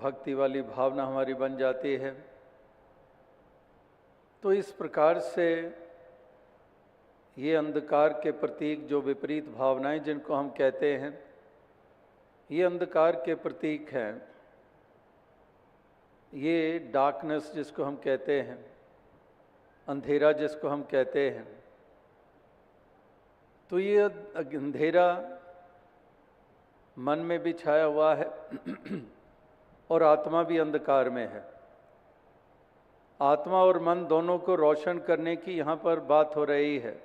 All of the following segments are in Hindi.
भक्ति वाली भावना हमारी बन जाती है। तो इस प्रकार से ये अंधकार के प्रतीक जो विपरीत भावनाएं जिनको हम कहते हैं, ये अंधकार के प्रतीक हैं। ये डार्कनेस जिसको हम कहते हैं, अंधेरा जिसको हम कहते हैं, तो ये अंधेरा मन में भी छाया हुआ है और आत्मा भी अंधकार में है। आत्मा और मन दोनों को रोशन करने की यहाँ पर बात हो रही है।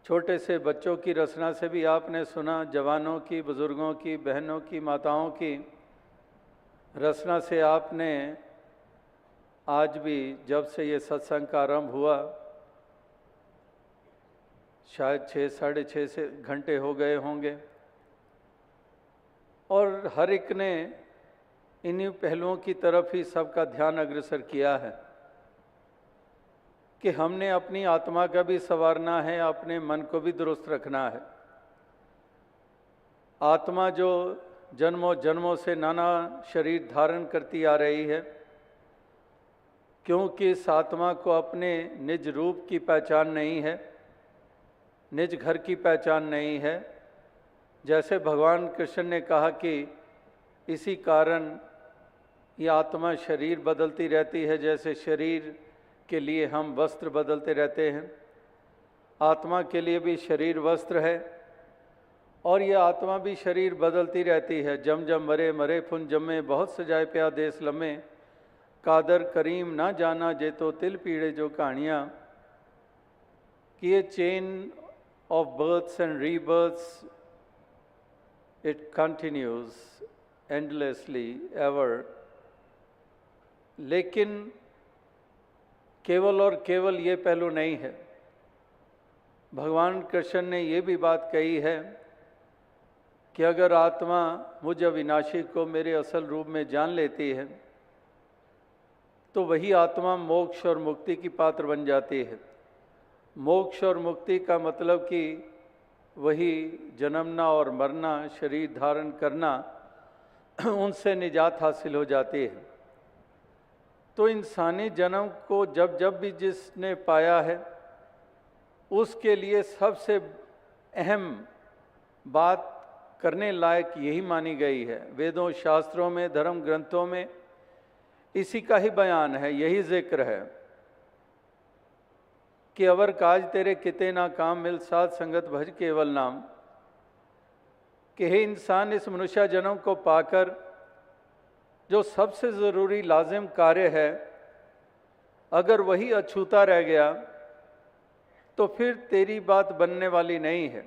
छोटे से बच्चों की रचना से भी आपने सुना, जवानों की, बुजुर्गों की, बहनों की, माताओं की रचना से आपने आज भी, जब से ये सत्संग का आरंभ हुआ, शायद 6 साढ़े 6 से घंटे हो गए होंगे, और हर एक ने इन्हीं पहलुओं की तरफ ही सबका ध्यान अग्रसर किया है कि हमने अपनी आत्मा का भी संवारना है, अपने मन को भी दुरुस्त रखना है। आत्मा जो जन्मों जन्मों से नाना शरीर धारण करती आ रही है, क्योंकि इस आत्मा को अपने निज रूप की पहचान नहीं है, निज घर की पहचान नहीं है। जैसे भगवान कृष्ण ने कहा कि इसी कारण ये आत्मा शरीर बदलती रहती है, जैसे शरीर के लिए हम वस्त्र बदलते रहते हैं, आत्मा के लिए भी शरीर वस्त्र है, और ये आत्मा भी शरीर बदलती रहती है। जम जम मरे मरे फुन जमे, बहुत सजाए प्या देश लम्हे, कादर करीम ना जाना जे तो तिल पीड़े जो कहानियाँ, कि ये chain of births and rebirths, it continues endlessly ever. लेकिन केवल और केवल ये पहलू नहीं है। भगवान कृष्ण ने ये भी बात कही है कि अगर आत्मा मुझ अविनाशी को मेरे असल रूप में जान लेती है तो वही आत्मा मोक्ष और मुक्ति की पात्र बन जाती है। मोक्ष और मुक्ति का मतलब कि वही जन्मना और मरना, शरीर धारण करना, उनसे निजात हासिल हो जाती है। तो इंसानी जन्म को जब जब भी जिसने पाया है, उसके लिए सबसे अहम बात करने लायक यही मानी गई है। वेदों, शास्त्रों में, धर्म ग्रंथों में इसी का ही बयान है, यही जिक्र है कि अवर काज तेरे किते ना काम, मिल साध संगत भज केवल नाम। कि हे इंसान, इस मनुष्य जन्म को पाकर जो सबसे ज़रूरी लाजिम कार्य है, अगर वही अछूता रह गया तो फिर तेरी बात बनने वाली नहीं है।